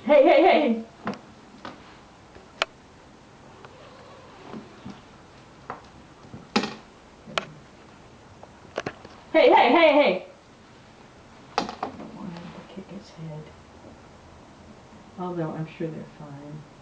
Hey, hey, hey! Hey, hey, hey, hey! I don't want him to kick his head. Although I'm sure they're fine.